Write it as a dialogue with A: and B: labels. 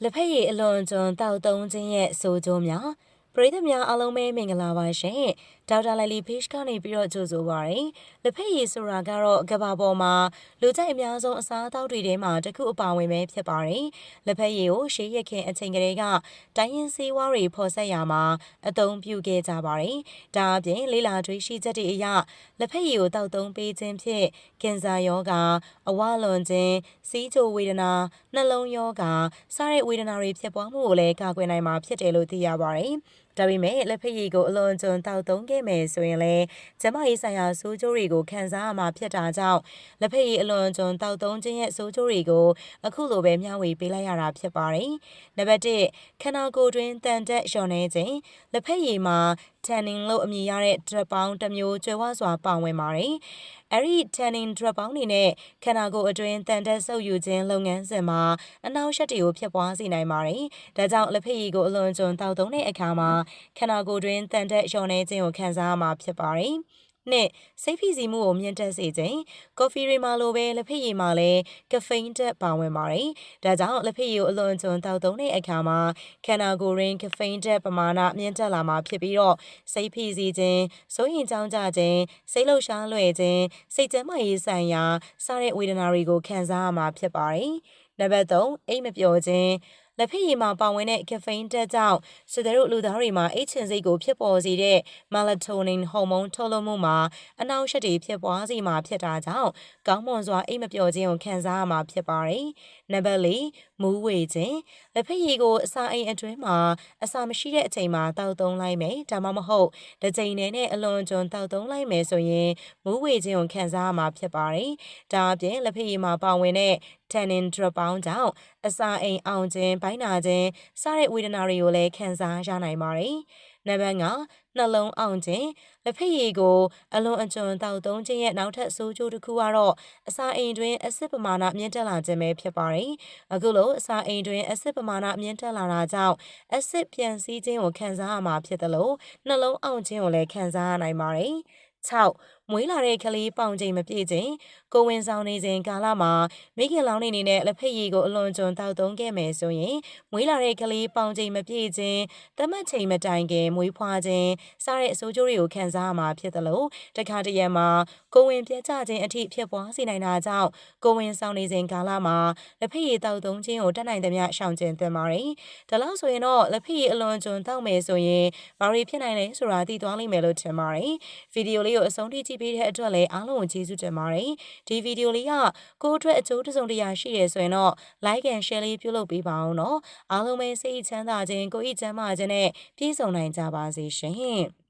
A: လက်ဖက်ရည်အလွန်ကျွံတောက်သုံးခြင်းရဲ့ဆိုကြိုးများပရိသတ်များအားလုံးပဲမင်္ဂလာပါရှင်ဒေါက်တာလိုက်လီဖေ့ချ်ကနေပြီးတော့ကြိုဆိုပါရစေလက်ဖက်ရည်ဆိုတာကတော့ကမ္ဘာပေါ်မှာလူကြိုက်အများဆုံးအစားအသောက်တွေထဲမှာတစ်ခုအပါအဝင်ပဲဖြစ်ပါတယ်လက်ဖက်ရည်ကိုရှေးရခင်အချိန်ကလေးကတိုင်းရင်းစေးဝါးတွေဖော်ဆက်ရာမှာအသုံးပြုခဲ့ကြပါတယ်ဒါအပြင်လေးလာထွေးရှိချက်တွေအရလက်ဖက်ရည်ကိုတောက်သုံးပေးခြင်းဖြင့်ကင်ဆာရောဂါအဝလွန်ခြင်းစီးချိုဝေဒနာနှလုံးရောဂါစတဲ့ဝေဒနာတွေဖြစ်ပွားမှုကိုလည်းကာကွယ်နိုင်မှာဖြစ်တယ်လို့သိရပါတယ်။ဒါပေမဲ့လက်ဖက်ရည်ကိုအလွန်ကျွံတောက်သုံးခဲ့မယ်ဆိုရင်လည်းကျန်းမာရေးဆိုင်ရာဆိုးကျိုးတွေကိုခံစားရမှာဖြစ်တာကြောင့်လက်ဖက်ရည်အလွန်ကျွံတောက်သုံးခြင်းရဲ့ဆိုးကျိုးတွေကိုအခုလိုပဲမျှဝေပေးလိုက်ရတာဖြစ်ပါတယ်။နံပါတ်1ခန္ဓာကိုယ်တွင်တန်တက်လျော့နေခြင်းလက်ဖက်ရည်မှာ tannin လို့အမည်ရတဲ့ drug ပေါင်းတစ်မျိုးကျွဲဝစွာပါဝင်ပါတယ်။အဲဒီ tannin drug ပေါင်းတွေနဲ့ခန္ဓာကိုယ်အတွင်းတန်တက်ဆုပ်ယူခြင်းလုပ်ငန်းစဉ်မှာအနှောင့်အယှက်တွေကိုဖြစ်ပွားစေနိုင်ပါတယ်။ဒါကြောင့်လက်ဖက်ရည်ကိုအလွန်ကျွံတောက်သုံးတဲ့အခါမှာခန္ဓာကိုယ်တွင်တန်တက်လျော့နေခြင်းကိုခံစားရမှာဖြစ်ပါတယ်။နှစ်စိတ်ဖိစီးမှုကိုမြင့်တက်စေခြင်းကော်ဖီတွေမှာလိုပဲလက်ဖက်ရည်မှာလည်းကဖိန်းတက်ပါဝင်ပါတယ်။ဒါကြောင့်လက်ဖက်ရည်ကိုအလွန်ကျွံတောက်သုံးတဲ့အခါမှာခန္ဓာကိုယ်ရင်းကဖိန်းတက်ပမာဏမြင့်တက်လာမှာဖြစ်ပြီးတော့စိတ်ဖိစီးခြင်းစိုးရိမ်ကြောင့်ကြခြင်းစိတ်လှုပ်ရှားလွယ်ခြင်းစိတ်ကျန်းမာရေးဆိုင်ရာစတဲ့ဝေဒနာတွေကိုခံစားရမှာဖြစ်ပါတယ်။နံပါတ်3အိမ်မပျော်ခြင်းလက်ဖက်ရည်မှာပါဝင်တဲ့ကဖိန်းတက်ကြောင့်စတဲ့လူသားတွေမှာအိတ်ချင်စိတ်ကိုဖြစ်ပေါ်စေတဲ့ melatonin ဟော်မုန်းထုတ်လွှတ်မှုမှာအနှောင့်အယှက်တွေဖြစ်ပွားစေမှာဖြစ်တာကြောင့်ကောင်းမွန်စွာအိမ်မပျော်ခြင်းကိုခံစားရမှာဖြစ်ပါတယ်။နံပါတ်4မူးဝေခြင်းလက်ဖက်ရည်ကိုအစာအိမ်အတွင်းမှာအစာမရှိတဲ့အချိန်မှာတောက်သုံးလိုက်မယ်ဒါမှမဟုတ်တစ်ချိန်နဲ့အလွန်ကျွံတောက်သုံးလိုက်မယ်ဆိုရင်မူးဝေခြင်းကိုခံစားရမှာဖြစ်ပါတယ်။ဒါအပြင်လက်ဖက်ရည်မှာပါဝင်တဲ့ tannin drug ပေါင်းကြောင့်အစာအိမ်အောင်ခြင်းဘိုင်းနာခြင်းစတဲ့ဝေဒနာတွေကိုလည်းခံစားရနိုင်ပါတယ်။နံပါတ်5နှလုံးအောင်ခြင်းလက်ဖက်ရည်ကိုအလွန်အကျွံတောက်သုံးခြင်းရဲ့နောက်ထပ်ဆိုးကျိုးတစ်ခုကတော့အစာအိမ်တွင်အဆစ်ပမာဏမြင့်တက်လာခြင်းပဲဖြစ်ပါတယ်။အခုလိုအစာအိမ်တွင်အဆစ်ပမာဏမြင့်တက်လာတာကြောင့်အဆစ်ပြန်စည်းခြင်းကိုခံစားရမှာဖြစ်တယ်လို့နှလုံးအောင်ခြင်းကိုလည်းခံစားရနိုင်ပါတယ်။6မွေးလာတဲ့ကလေးပေါင်ချိန်မပြည့်ခြင်းကိုဝင်ဆောင်နေစဉ်ကာလမှာမိခင်လောင်းနေနဲ့လက်ဖက်ရည်ကိုအလွန်ကျွံတောက်သုံးခဲ့မယ်ဆိုရင်မွေးလာတဲ့ကလေးပေါင်ချိန်မပြည့်ခြင်းတမတ်ချိန်မတိုင်ခင်မွေးဖွားခြင်းစတဲ့အဆိုးကျိုးတွေကိုခံစားရမှာဖြစ်တယ်လို့တခါတရံမှာကိုဝင်ပြတ်ကျခြင်းအထိဖြစ်ပွားစေနိုင်တာကြောင့်ကိုဝင်ဆောင်နေစဉ်ကာလမှာလက်ဖက်ရည်တောက်သုံးခြင်းကိုတတ်နိုင်သမျှရှောင်ကျဉ်သင့်ပါတယ်။ဒါလို့ဆိုရင်တော့လက်ဖက်ရည်အလွန်ကျွံတောက်မယ်ဆိုရင်ဘာတွေဖြစ်နိုင်လဲဆိုတာသိသွားလိမ့်မယ်လို့ထင်ပါတယ်။ဗီဒီယိုလေးကိုအဆုံးထိကြည့်ပေးတဲ့အတွက်လည်းအားလုံးကိုကျေးဇူးတင်ပါတယ်။ဒီဗီဒီယိုလေးကကိုယ့်အတွက်အကျိုးတစ်စုံတစ်ရာရှိရဆိုရင်တော့ like and share လေးပြုလုပ်ပေးပါအောင်နော်။အားလုံးပဲစိတ်ချမ်းသာခြင်းကိုယ်ဤချမ်းသာခြင်းနဲ့ပြည့်စုံနိုင်ကြပါစေရှင်။